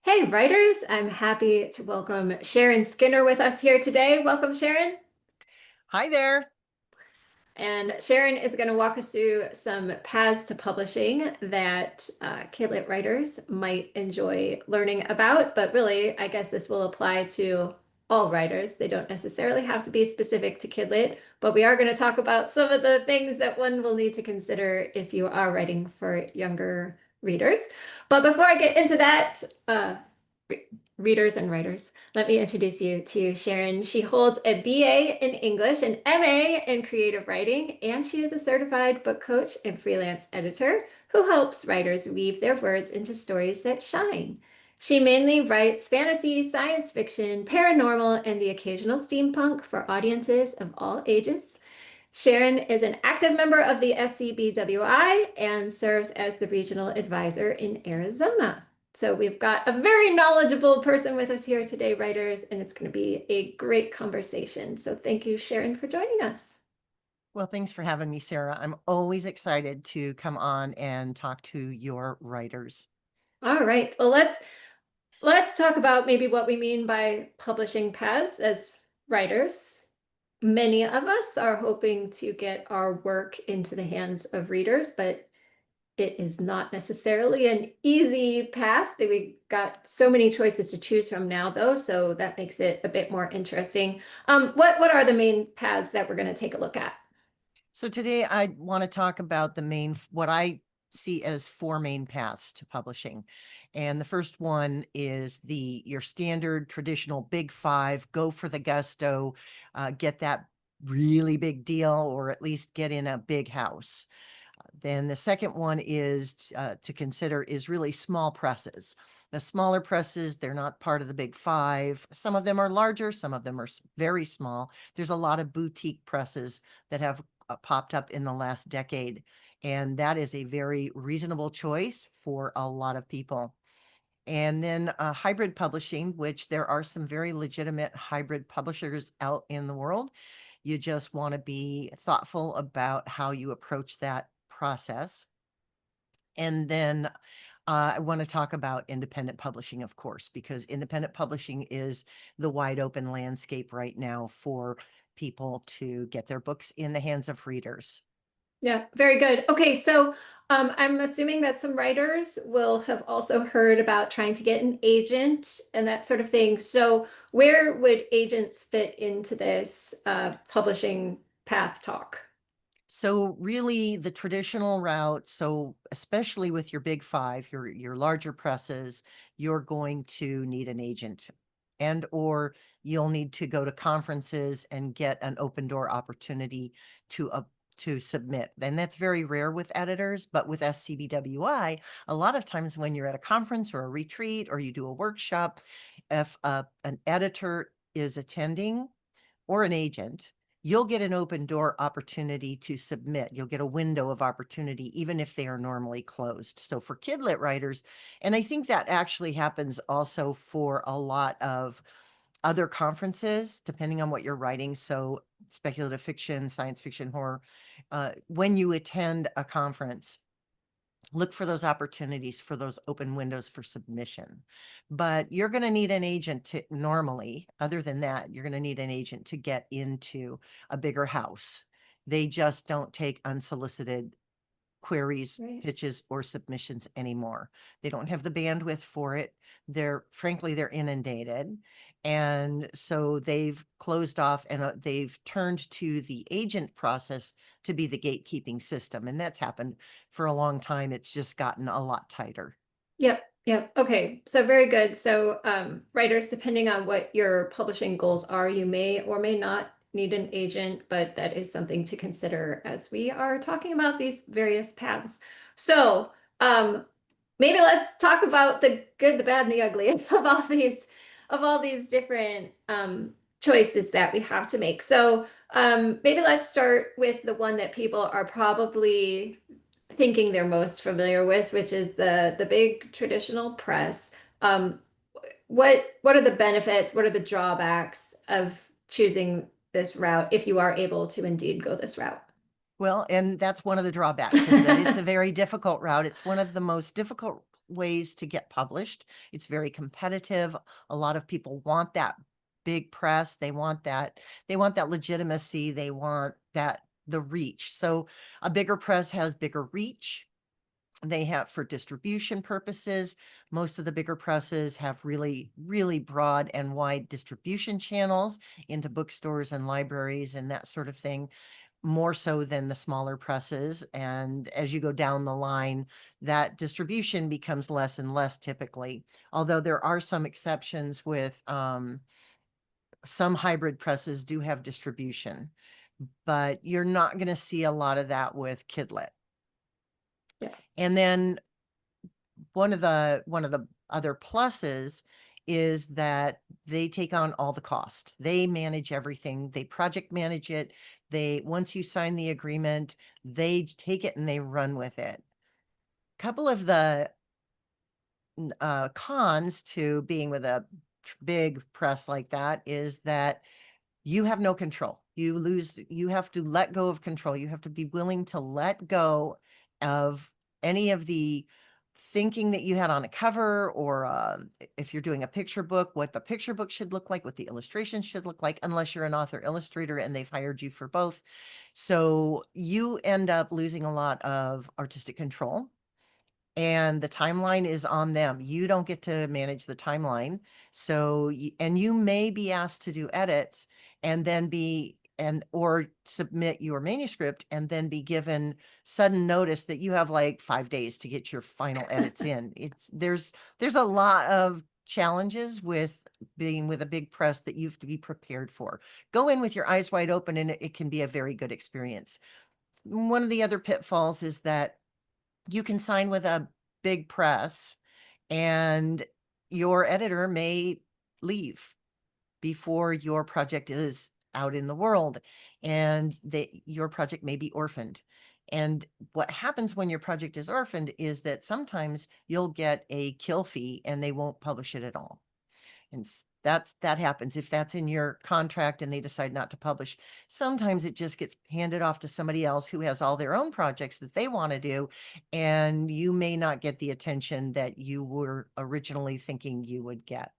Hey, writers, I'm happy to welcome Sharon Skinner with us here today. Welcome, Sharon. Hi there. And Sharon is going to walk us through some paths to publishing that Kidlit writers might enjoy learning about. But really, I guess this will apply to all writers. They don't necessarily have to be specific to Kidlit, but we are going to talk about some of the things that one will need to consider if you are writing for younger readers. But before I get into that, re- readers and writers, let me introduce you to Sharon. She holds a BA in English, an MA in creative writing, and she is a certified book coach and freelance editor who helps writers weave their words into stories that shine. She mainly writes fantasy, science fiction, paranormal, and the occasional steampunk for audiences of all ages. Sharon is an active member of the SCBWI and serves as the regional advisor in Arizona. So we've got a very knowledgeable person with us here today, writers, and it's going to be a great conversation. So thank you, Sharon, for joining us. Well, thanks for having me, Sarah. I'm always excited to come on and talk to your writers. All right. Well, let's talk about maybe what we mean by publishing paths as writers. Many of us are hoping to get our work into the hands of readers, but it is not necessarily an easy path. We got so many choices to choose from now, though, so that makes it a bit more interesting. What are the main paths that we're going to take a look at? So today I want to talk about what I see as four main paths to publishing. And the first one is your standard traditional big five, go for the gusto, get that really big deal, or at least get in a big house. Then the second one is to consider is really small presses. The smaller presses, they're not part of the big five. Some of them are larger, some of them are very small. There's a lot of boutique presses that have popped up in the last decade. And that is a very reasonable choice for a lot of people. And then hybrid publishing, which there are some very legitimate hybrid publishers out in the world. You just want to be thoughtful about how you approach that process. And then I want to talk about independent publishing, of course, because independent publishing is the wide open landscape right now for people to get their books in the hands of readers. Yeah, very good. Okay, so I'm assuming that some writers will have also heard about trying to get an agent and that sort of thing. So where would agents fit into this publishing path talk? So really the traditional route, so especially with your big five, your larger presses, you're going to need an agent and or you'll need to go to conferences and get an open door opportunity to submit. And that's very rare with editors, but with SCBWI, a lot of times when you're at a conference or a retreat or you do a workshop, if an editor is attending or an agent, you'll get an open door opportunity to submit. You'll get a window of opportunity, even if they are normally closed. So for kidlit writers, and I think that actually happens also for a lot of other conferences, depending on what you're writing. So speculative fiction, science fiction, horror, when you attend a conference, look for those opportunities for those open windows for submission. But you're going to need an agent to normally, other than that, you're going to need an agent to get into a bigger house. They just don't take unsolicited queries, Right. pitches, or submissions anymore. They don't have the bandwidth for it. Frankly, they're inundated. And so they've closed off and they've turned to the agent process to be the gatekeeping system. And that's happened for a long time. It's just gotten a lot tighter. Yep, yep. Okay, so very good. So writers, depending on what your publishing goals are, you may or may not need an agent, but that is something to consider as we are talking about these various paths. So um, maybe let's talk about the good, the bad, and the ugly of all these different choices that we have to make. So maybe let's start with the one that people are probably thinking they're most familiar with, which is the big traditional press. Um, what are the benefits? What are the drawbacks of choosing this route if you are able to indeed go this route? Well, and that's one of the drawbacks is that it's a very difficult route. It's one of the most difficult ways to get published. It's very competitive. A lot of people want that big press. They want that legitimacy. They want that the reach. So a bigger press has bigger reach. They have, for distribution purposes, most of the bigger presses have really, really broad and wide distribution channels into bookstores and libraries and that sort of thing, more so than the smaller presses. And as you go down the line, that distribution becomes less and less typically, although there are some exceptions with some hybrid presses do have distribution, but you're not going to see a lot of that with Kidlit. Yeah. And then one of the other pluses is that they take on all the cost. They manage everything. They project manage it. Once you sign the agreement, they take it and they run with it. Couple of the cons to being with a big press like that is that you have no control. You have to let go of control. You have to be willing to let go of any of the thinking that you had on a cover, or if you're doing a picture book, what the picture book should look like, what the illustrations should look like, unless you're an author illustrator and they've hired you for both. So you end up losing a lot of artistic control. And the timeline is on them. You don't get to manage the timeline. So, and you may be asked to do edits and then or submit your manuscript and then be given sudden notice that you have like 5 days to get your final edits in. There's a lot of challenges with being with a big press that you have to be prepared for. Go in with your eyes wide open and it can be a very good experience. One of the other pitfalls is that you can sign with a big press and your editor may leave before your project is out in the world, and your project may be orphaned. And what happens when your project is orphaned is that sometimes you'll get a kill fee and they won't publish it at all. And that happens if that's in your contract and they decide not to publish. Sometimes it just gets handed off to somebody else who has all their own projects that they want to do, and you may not get the attention that you were originally thinking you would get.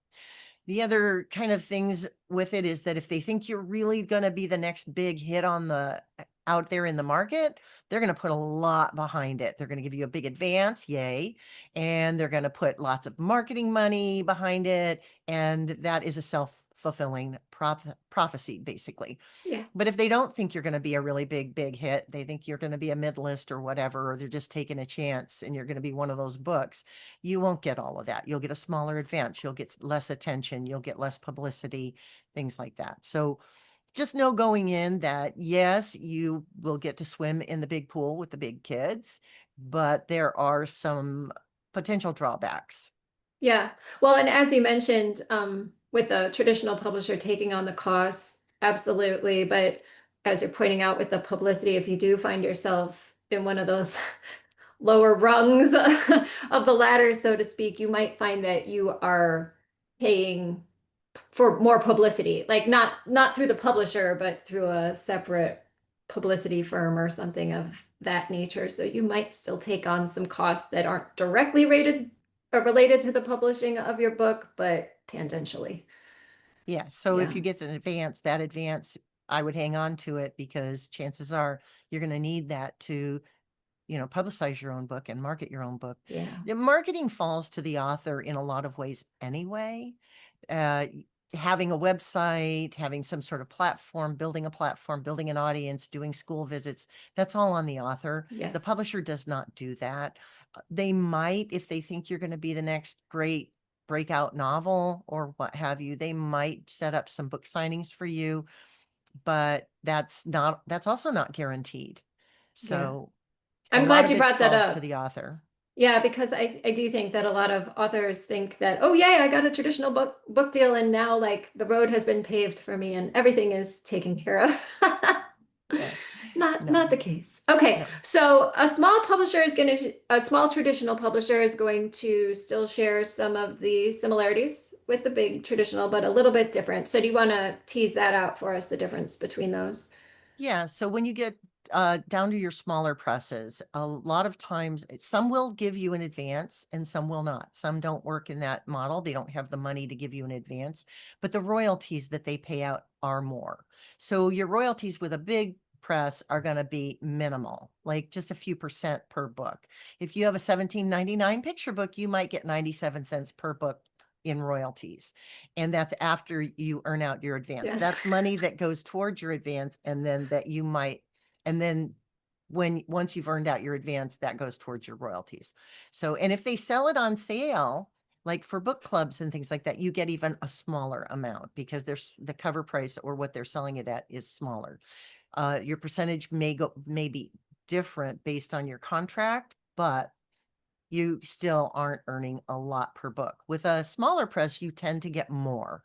The other kind of things with it is that if they think you're really going to be the next big hit out there in the market, they're going to put a lot behind it. They're going to give you a big advance, yay, and they're going to put lots of marketing money behind it, and that is a self-fulfilling prophecy, basically. Yeah. But if they don't think you're going to be a really big hit, they think you're going to be a mid-list or whatever, or they're just taking a chance and you're going to be one of those books, you won't get all of that. You'll get a smaller advance. You'll get less attention. You'll get less publicity, things like that. So just know going in that, yes, you will get to swim in the big pool with the big kids, but there are some potential drawbacks. Yeah. Well, and as you mentioned, with a traditional publisher taking on the costs, absolutely. But as you're pointing out with the publicity, if you do find yourself in one of those lower rungs of the ladder, so to speak, you might find that you are paying for more publicity, like not through the publisher, but through a separate publicity firm or something of that nature. So you might still take on some costs that aren't directly rated or related to the publishing of your book, but tangentially. Yeah. So if Yeah. you get an advance, that advance, I would hang on to it, because chances are you're going to need that to publicize your own book and market your own book. Yeah. The marketing falls to the author in a lot of ways anyway. Uh, Having a website, having some sort of platform, building an audience, doing school visits, that's all on the author. The Yes. publisher does not do that. They might, if they think you're going to be the next great breakout novel or what have you, they might set up some book signings for you, but that's also not guaranteed. Yeah. So a I'm lot glad of you it brought that falls to up. the author. Yeah, because I do think that a lot of authors think that, oh yeah, I got a traditional book deal and now like the road has been paved for me and everything is taken care of. Yeah. Not No, the case. Okay, no. so a small traditional publisher is going to still share some of the similarities with the big traditional, but a little bit different. So do you want to tease that out for us, the difference between those? Yeah. So when you get down to your smaller presses. A lot of times, some will give you an advance and some will not. Some don't work in that model. They don't have the money to give you an advance, but the royalties that they pay out are more. So your royalties with a big press are going to be minimal, like just a few percent per book. If you have a $17.99 picture book, you might get 97 cents per book in royalties. And that's after you earn out your advance. Yes. That's money that goes towards your advance, and then that you might, and then once you've earned out your advance, that goes towards your royalties. So, and if they sell it on sale, like for book clubs and things like that, you get even a smaller amount because there's the cover price or what they're selling it at is smaller. Your percentage may be different based on your contract, but you still aren't earning a lot per book. With a smaller press, you tend to get more,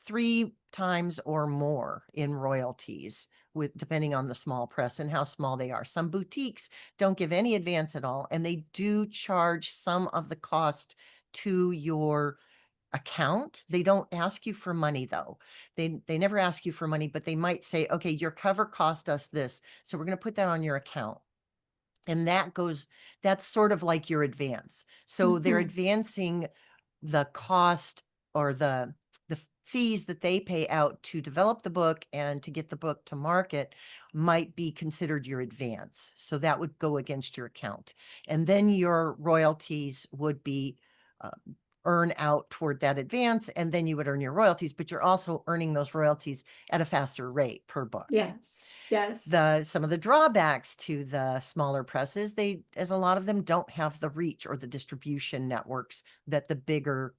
3 times or more in royalties, with depending on the small press and how small they are. Some boutiques don't give any advance at all, and they do charge some of the cost to your account. They don't ask you for money though. They never ask you for money, but they might say, okay, your cover cost us this, so we're going to put that on your account. And that's sort of like your advance. So they're Mhm. advancing the cost or the fees that they pay out to develop the book and to get the book to market might be considered your advance. So that would go against your account. And then your royalties would be uh, earn out toward that advance, and then you would earn your royalties, but you're also earning those royalties at a faster rate per book. Yes. Yes. Some of the drawbacks to the smaller presses, as a lot of them don't have the reach or the distribution networks that the bigger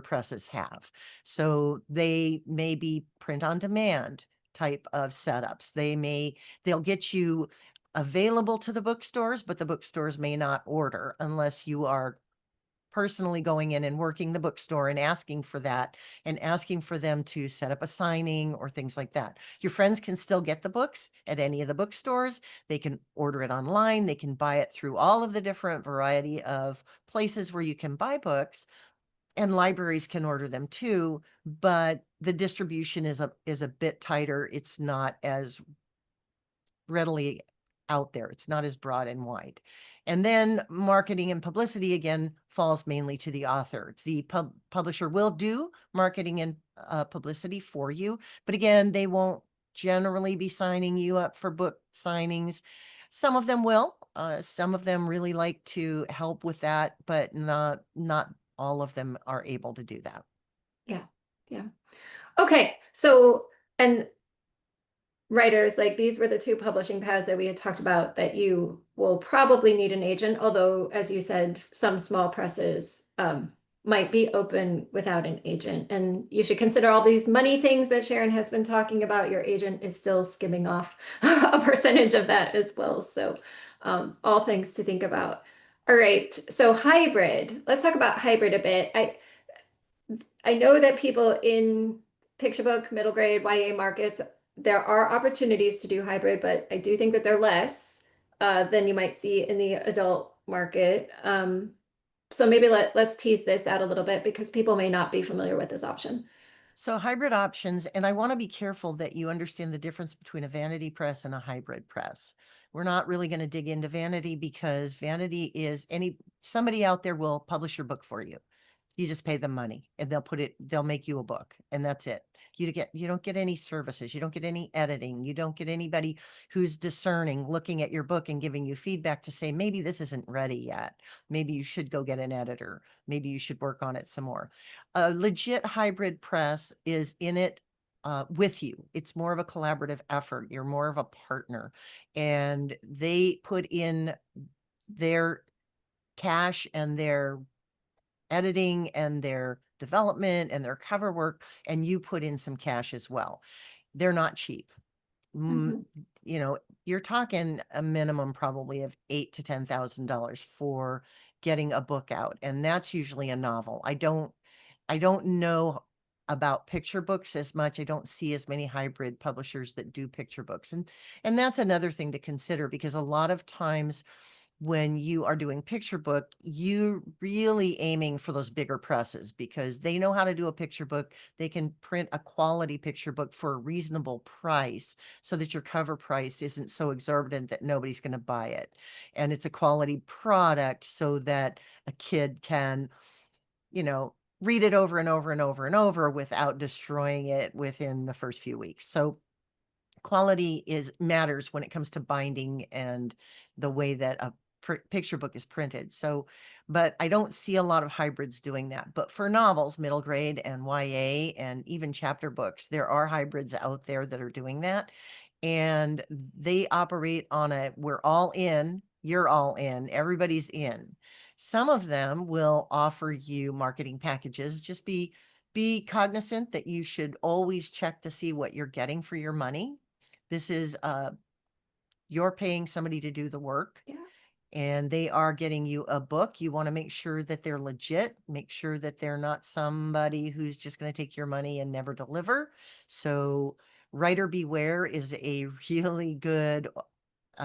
presses have. So they may be print on demand type of setups. They'll get you available to the bookstores, but the bookstores may not order unless you are personally going in and working the bookstore and asking for that and asking for them to set up a signing or things like that. Your friends can still get the books at any of the bookstores. They can order it online. They can buy it through all of the different variety of places where you can buy books, and libraries can order them too, but the distribution is a bit tighter. It's not as readily out there. It's not as broad and wide. And then marketing and publicity again falls mainly to the author. The publisher will do marketing and publicity for you, but again, they won't generally be signing you up for book signings. Some of them will. Some of them really like to help with that, but not all of them are able to do that. Yeah. Yeah. Okay. So, and writers, like these were the two publishing paths that we had talked about that you will probably need an agent, although, as you said, some small presses might be open without an agent. And you should consider all these money things that Sharon has been talking about. Your agent is still skimming off a percentage of that as well. So all things to think about. All right, so hybrid. Let's talk about hybrid a bit. I know that people in picture book, middle grade, YA markets, there are opportunities to do hybrid, but I do think that they're less than you might see in the adult market. So maybe let's tease this out a little bit because people may not be familiar with this option. So hybrid options, and I want to be careful that you understand the difference between a vanity press and a hybrid press. We're not really going to dig into vanity because vanity is somebody out there will publish your book for you. You just pay them money and they'll make you a book, and that's it. You don't get any services. You don't get any editing. You don't get anybody who's discerning, looking at your book and giving you feedback to say, maybe this isn't ready yet. Maybe you should go get an editor. Maybe you should work on it some more. A legit hybrid press is in it with you. It's more of a collaborative effort. You're more of a partner, and they put in their cash and their editing and their development and their cover work, and you put in some cash as well. They're not cheap. Mhm. You know, you're talking a minimum probably of $8,000 to $10,000 for getting a book out, and that's usually a novel. I don't know about picture books as much. I don't see as many hybrid publishers that do picture books, and that's another thing to consider, because a lot of times when you are doing picture book, you really aiming for those bigger presses because they know how to do a picture book. They can print a quality picture book for a reasonable price so that your cover price isn't so exorbitant that nobody's going to buy it. And it's a quality product so that a kid can, read it over and over and over and over without destroying it within the first few weeks. So quality matters when it comes to binding and the way that a picture book is printed. So, but I don't see a lot of hybrids doing that. But for novels, middle grade and YA and even chapter books, there are hybrids out there that are doing that. And they operate on we're all in, you're all in, everybody's in. Some of them will offer you marketing packages. Just be cognizant that you should always check to see what you're getting for your money. This is you're paying somebody to do the work Yeah. and they are getting you a book. You want to make sure that they're legit, make sure that they're not somebody who's just going to take your money and never deliver. So Writer Beware is a really good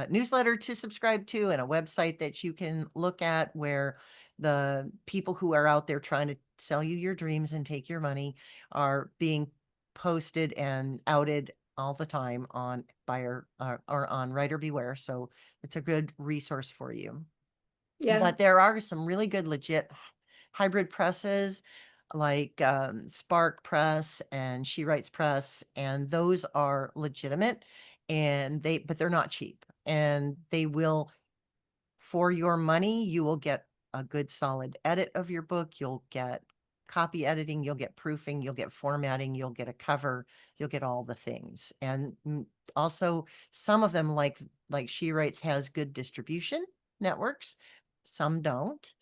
newsletter to subscribe to and a website that you can look at where the people who are out there trying to sell you your dreams and take your money are being posted and outed all the time on buyer or on Writer Beware. So it's a good resource for you. Yeah. But there are some really good legit hybrid presses like Spark Press and She Writes Press, and those are legitimate and but they're not cheap and they will, for your money, you will get a good solid edit of your book. You'll get copy editing, you'll get proofing, you'll get formatting, you'll get a cover, you'll get all the things. And also some of them like She Writes has good distribution networks. Some don't.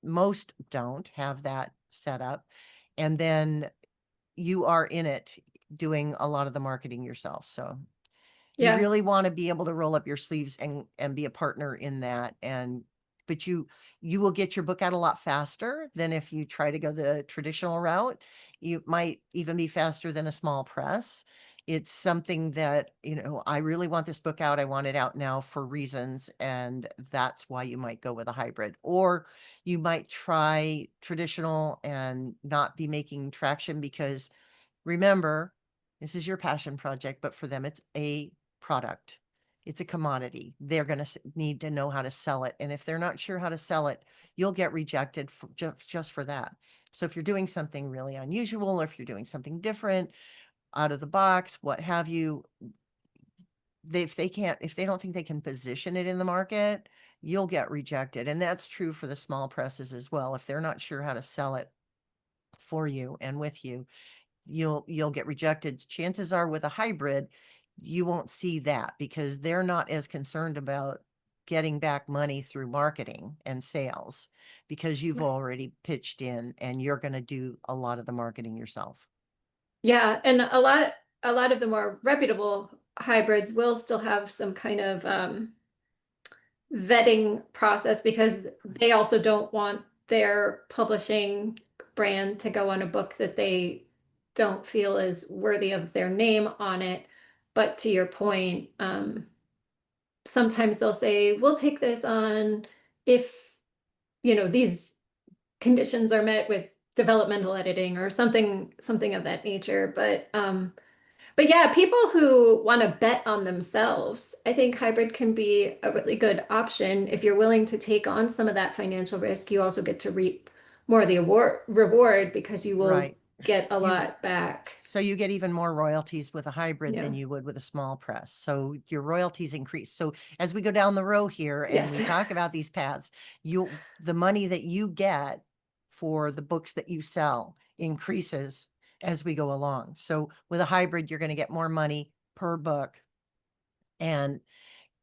Most don't have that set up. And then you are in it doing a lot of the marketing yourself. So you Yeah. really want to be able to roll up your sleeves and be a partner in that. But you will get your book out a lot faster than if you try to go the traditional route. You might even be faster than a small press. It's something that, I really want this book out. I want it out now for reasons. And that's why you might go with a hybrid, or you might try traditional and not be making traction because remember, this is your passion project, but for them, it's a product. It's a commodity. They're going to need to know how to sell it. And if they're not sure how to sell it, you'll get rejected for just for that. So if you're doing something really unusual, or if you're doing something different, out of the box, what have you, if they don't think they can position it in the market, you'll get rejected. And that's true for the small presses as well. If they're not sure how to sell it for you and with you, you'll get rejected. Chances are with a hybrid, you won't see that because they're not as concerned about getting back money through marketing and sales because you've Right. already pitched in and you're going to do a lot of the marketing yourself. Yeah. And a lot of the more reputable hybrids will still have some kind of vetting process because they also don't want their publishing brand to go on a book that they don't feel is worthy of their name on it. But to your point, sometimes they'll say, we'll take this on if, these conditions are met with developmental editing or something of that nature. But yeah, people who want to bet on themselves, I think hybrid can be a really good option. If you're willing to take on some of that financial risk, you also get to reap more of the reward because you will Right. get a You lot back. So you get even more royalties with a hybrid Yeah. than you would with a small press. So your royalties increase. So as we go down the row here and Yes. we talk about these paths, the money that you get for the books that you sell increases as we go along. So with a hybrid, you're going to get more money per book. And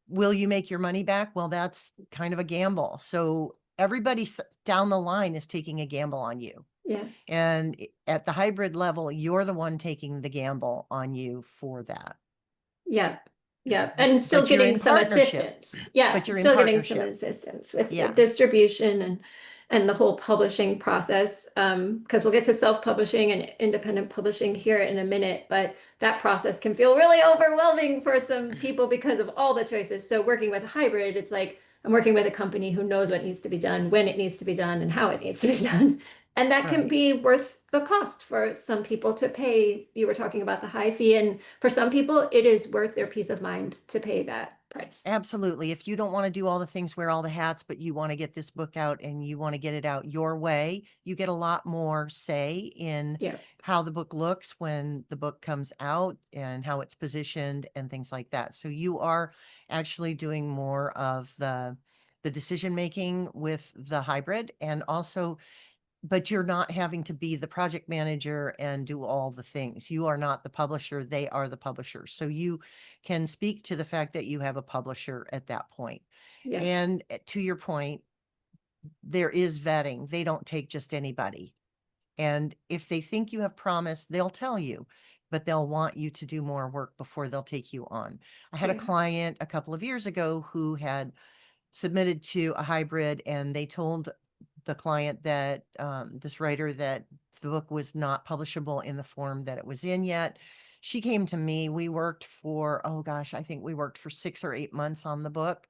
will you make your money back? Well, that's kind of a gamble. So everybody down the line is taking a gamble on you. Yes. And at the hybrid level, you're the one taking the gamble on you for that. Yeah. Yeah. And still But you're getting in some partnership. assistance. But Yeah. you're in Still getting some partnership. assistance with the Yeah. distribution and the whole publishing process. Because we'll get to self-publishing and independent publishing here in a minute, but that process can feel really overwhelming for some people because of all the choices. So working with hybrid, it's like, I'm working with a company who knows what needs to be done, when it needs to be done, and how it needs to be done. And that can Right. be worth the cost for some people to pay. You were talking about the high fee, and for some people, it is worth their peace of mind to pay that price. Absolutely. If you don't want to do all the things, wear all the hats, but you want to get this book out and you want to get it out your way, you get a lot more say in Yeah. how the book looks when the book comes out and how it's positioned and things like that. So you are actually doing more of the decision making with the hybrid, and also, but you're not having to be the project manager and do all the things. You are not the publisher, they are the publisher. So you can speak to the fact that you have a publisher at that point. Yeah. And to your point, there is vetting. They don't take just anybody. And if they think you have promise, they'll tell you, but they'll want you to do more work before they'll take you on. I had a Yeah. client a couple of years ago who had submitted to a hybrid, and they told the client that this writer that the book was not publishable in the form that it was in yet. She came to me. We worked for, oh gosh, I think we worked for 6 or 8 months on the book.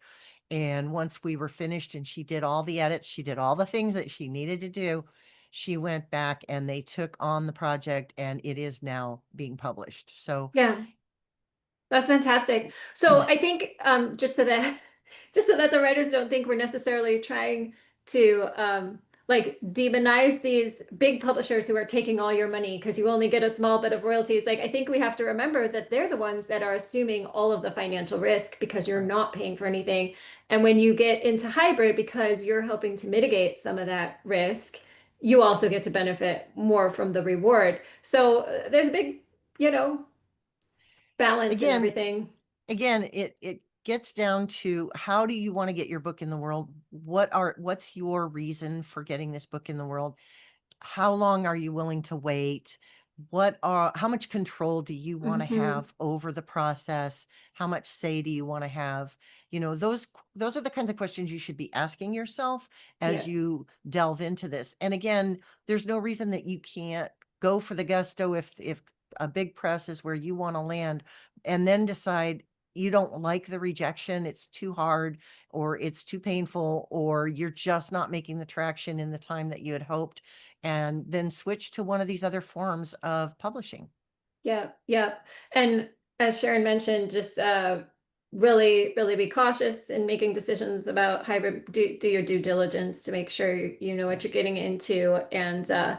And once we were finished and she did all the edits, she did all the things that she needed to do, she went back and they took on the project and it is now being published. So Yeah. That's fantastic. So I think just so that just so that the writers don't think we're necessarily trying to like demonize these big publishers who are taking all your money because you only get a small bit of royalties. Like I think we have to remember that they're the ones that are assuming all of the financial risk because you're right. not paying for anything. And when you get into hybrid because you're helping to mitigate some of that risk, you also get to benefit more from the reward. So there's a big, you know, balance and Again, everything. it gets down to, how do you want to get your book in the world? What's your reason for getting this book in the world? How long are you willing to wait? How much control do you want to Hmm. have over the process? How much say do you want to have? Those are the kinds of questions you should be asking yourself as Yeah. you delve into this. And again, there's no reason that you can't go for the gusto if a big press is where you want to land, and then decide you don't like the rejection, it's too hard, or it's too painful, or you're just not making the traction in the time that you had hoped, and then switch to one of these other forms of publishing. Yeah, yeah. And as Sharon mentioned, just really, really be cautious in making decisions about hybrid. Do your due diligence to make sure you know what you're getting into, and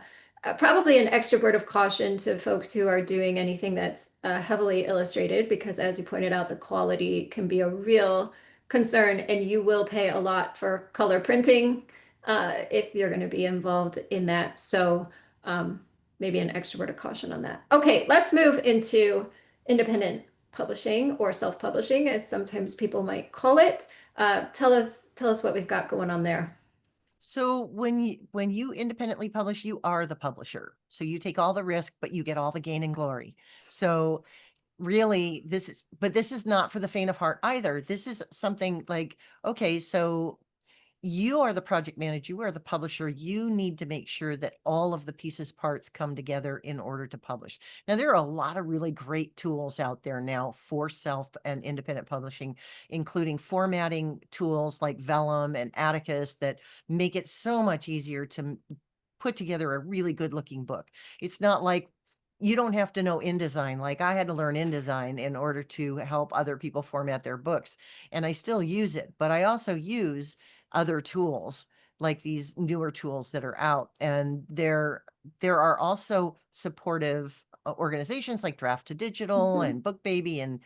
probably an extra word of caution to folks who are doing anything that's heavily illustrated, because as you pointed out, the quality can be a real concern, and you will pay a lot for color printing if you're going to be involved in that. So. Um, Maybe an extra word of caution on that. Okay, let's move into independent publishing or self-publishing, as sometimes people might call it. Tell us what we've got going on there. So when you independently publish, you are the publisher. So you take all the risk, but you get all the gain and glory. So really, this is not for the faint of heart either. This is something like, okay, so you are the project manager, you are the publisher, you need to make sure that all of the pieces parts come together in order to publish. Now, there are a lot of really great tools out there now for self and independent publishing, including formatting tools like Vellum and Atticus that make it so much easier to put together a really good looking book. It's not like you don't have to know InDesign. Like I had to learn InDesign in order to help other people format their books, and I still use it, but I also use other tools like these newer tools that are out. And there are also supportive organizations like Draft to Digital Mhm. and BookBaby and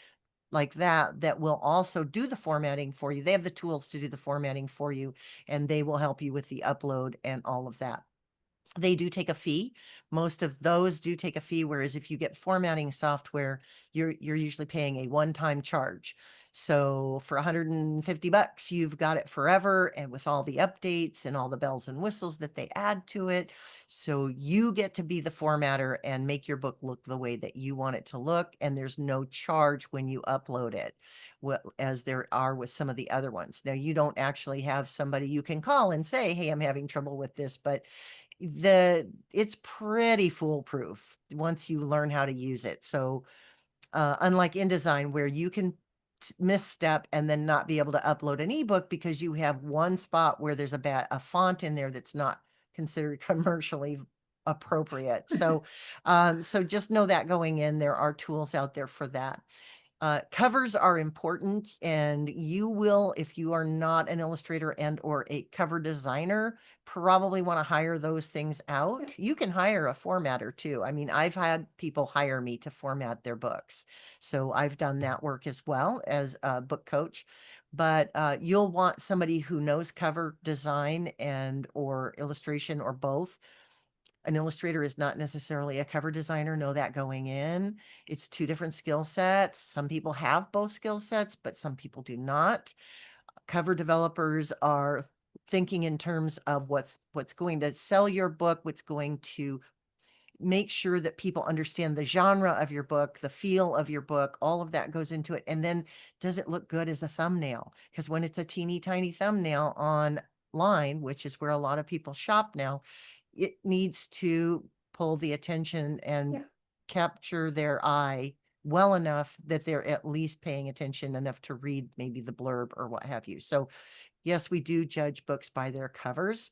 like that will also do the formatting for you. They have the tools to do the formatting for you, and they will help you with the upload and all of that. They do take a fee. Most of those do take a fee, whereas if you get formatting software, you're usually paying a one-time charge. So for $150, you've got it forever, and with all the updates and all the bells and whistles that they add to it. So you get to be the formatter and make your book look the way that you want it to look, and there's no charge when you upload it, as there are with some of the other ones. Now, you don't actually have somebody you can call and say, hey, I'm having trouble with this, but it's pretty foolproof once you learn how to use it. So unlike InDesign, where you can misstep and then not be able to upload an ebook because you have one spot where there's a font in there that's not considered commercially appropriate. So, so just know that going in, there are tools out there for that. Covers are important, and you will, if you are not an illustrator and or a cover designer, probably want to hire those things out. You can hire a formatter too. I mean, I've had people hire me to format their books. So I've done that work as well as a book coach. But you'll want somebody who knows cover design and or illustration or both. An illustrator is not necessarily a cover designer. Know that going in. It's two different skill sets. Some people have both skill sets, but some people do not. Cover developers are thinking in terms of what's going to sell your book, what's going to make sure that people understand the genre of your book, the feel of your book, all of that goes into it. And then does it look good as a thumbnail? Because when it's a teeny tiny thumbnail online, which is where a lot of people shop now, it needs to pull the attention and Yeah. capture their eye well enough that they're at least paying attention enough to read maybe the blurb or what have you. So yes, we do judge books by their covers.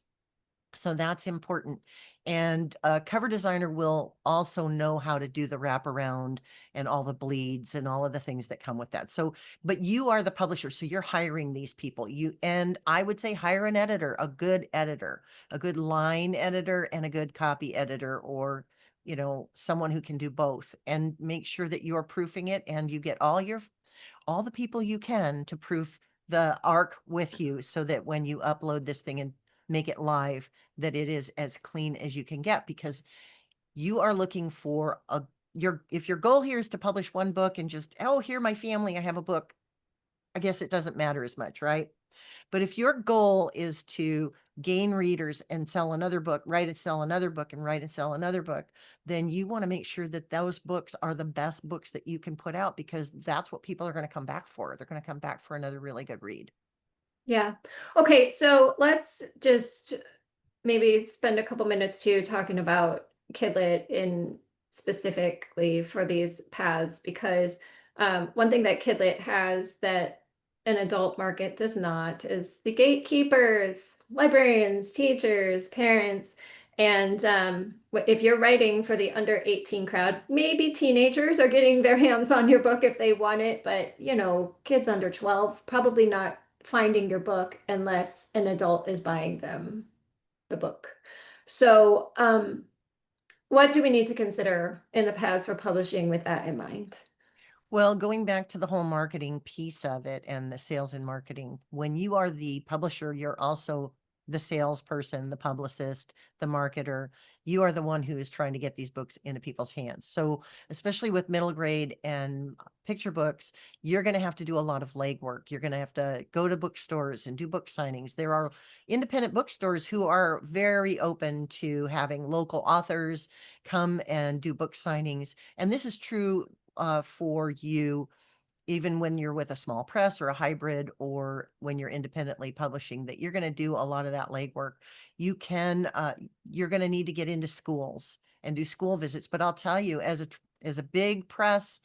So that's important. And a cover designer will also know how to do the wraparound and all the bleeds and all of the things that come with that. So, but you are the publisher, so you're hiring these people. And I would say hire an editor, a good line editor and a good copy editor, or someone who can do both, and make sure that you're proofing it and you get all the people you can to proof the arc with you, so that when you upload this thing and make it live, that it is as clean as you can get, because you are looking for if your goal here is to publish one book and just, oh, here, my family, I have a book, I guess it doesn't matter as much, right? But if your goal is to gain readers and sell another book, write and sell another book, and write and sell another book, then you want to make sure that those books are the best books that you can put out, because that's what people are going to come back for. They're going to come back for another really good read. Yeah. Okay, so let's just maybe spend a couple minutes too talking about Kidlit in specifically for these paths, because one thing that Kidlit has that an adult market does not is the gatekeepers, librarians, teachers, parents. And if you're writing for the under 18 crowd, maybe teenagers are getting their hands on your book if they want it, but kids under 12 probably not finding your book unless an adult is buying them the book. So, what do we need to consider in the past for publishing with that in mind? Well, going back to the whole marketing piece of it and the sales and marketing, when you are the publisher, you're also the salesperson, the publicist, the marketer. You are the one who is trying to get these books into people's hands. So, especially with middle grade and picture books, you're going to have to do a lot of legwork. You're going to have to go to bookstores and do book signings. There are independent bookstores who are very open to having local authors come and do book signings. And this is true for you, even when you're with a small press or a hybrid, or when you're independently publishing, that you're going to do a lot of that legwork. You're going to need to get into schools and do school visits. But I'll tell you, as a big press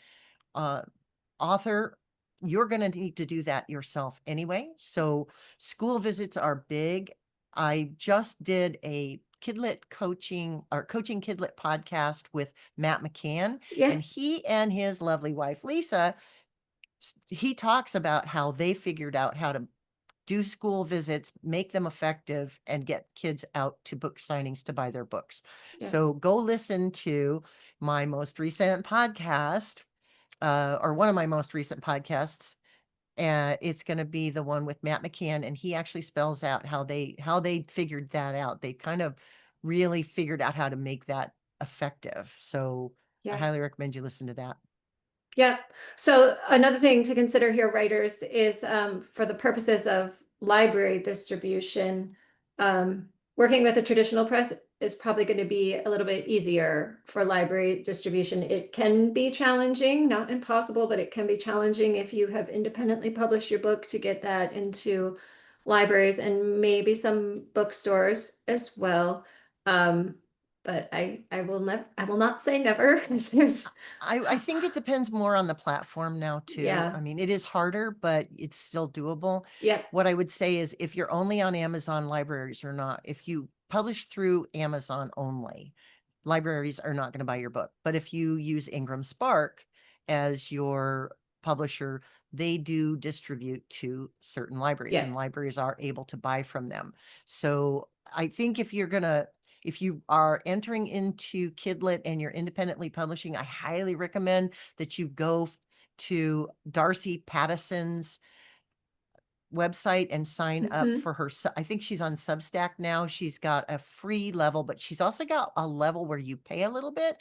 uh, author, you're going to need to do that yourself anyway. So school visits are big. I just did a Kidlit coaching Kidlit podcast with Matt McCann, Yeah, and he and his lovely wife, Lisa, he talks about how they figured out how to do school visits, make them effective, and get kids out to book signings to buy their books. yeah, So go listen to my most recent podcast, or one of my most recent podcasts. And it's going to be the one with Matt McCann, and he actually spells out how they figured that out. They kind of really figured out how to make that effective. So I yeah. highly recommend you listen to that. Yeah. So another thing to consider here, writers, is for the purposes of library distribution, working with a traditional press is probably going to be a little bit easier for library distribution. It can be challenging, not impossible, but it can be challenging if you have independently published your book to get that into libraries and maybe some bookstores as well. Um, but I will not say never, 'cause there's I think it depends more on the platform now too. yeah. I mean, it is harder, but it's still doable. Yep. What I would say is if you're only on Amazon libraries or not, if you publish through Amazon only, libraries are not going to buy your book. But if you use Ingram Spark as your publisher, they do distribute to certain libraries, Yeah. and libraries are able to buy from them. So I think if you are entering into Kidlit and you're independently publishing, I highly recommend that you go to Darcy Pattison's website and sign up Hmm. for her. I think she's on Substack now. She's got a free level, but she's also got a level where you pay a little bit.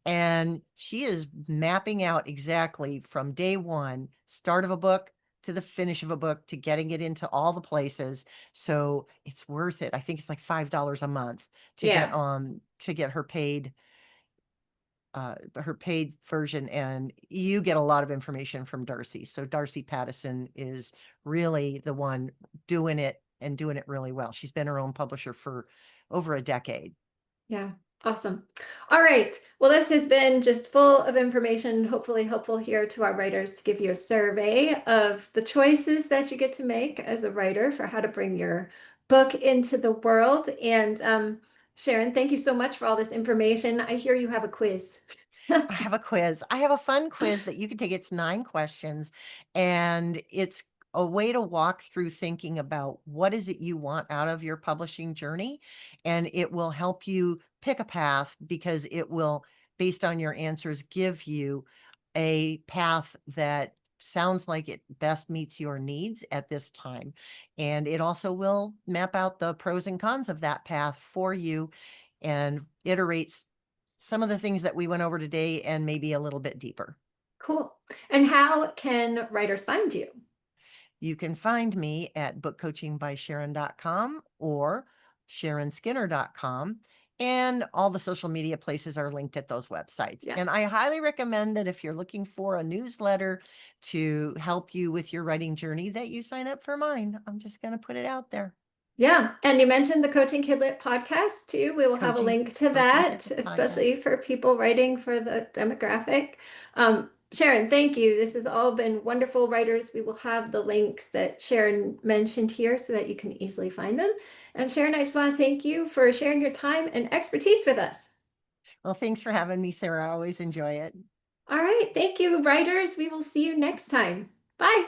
And she is mapping out exactly from day one, start of a book to the finish of a book to getting it into all the places. So it's worth it. I think it's like $5 a month Yeah. to get her paid version, and you get a lot of information from Darcy. So Darcy Pattison is really the one doing it and doing it really well. She's been her own publisher for over a decade. Yeah. Awesome. All right. Well, this has been just full of information, hopefully helpful here to our writers to give you a survey of the choices that you get to make as a writer for how to bring your book into the world. And Sharon, thank you so much for all this information. I hear you have a quiz. I have a quiz. I have a fun quiz that you can take. It's 9 questions, and it's a way to walk through thinking about what is it you want out of your publishing journey, and it will help you pick a path because it will, based on your answers, give you a path that sounds like it best meets your needs at this time. And it also will map out the pros and cons of that path for you and iterates some of the things that we went over today and maybe a little bit deeper. Cool. And how can writers find you? You can find me at bookcoachingbysharon.com or sharonskinner.com. And all the social media places are linked at those websites. Yeah. And I highly recommend that if you're looking for a newsletter to help you with your writing journey, that you sign up for mine. I'm just going to put it out there. Yeah, and you mentioned the Coaching Kidlit podcast too. We will have a link to Coaching that, Kidlit especially podcast. for people writing for the demographic. Sharon, thank you. This has all been wonderful, writers. We will have the links that Sharon mentioned here so that you can easily find them. And Sharon, I just want to thank you for sharing your time and expertise with us. Well, thanks for having me, Sarah. I always enjoy it. All right, thank you, writers. We will see you next time. Bye.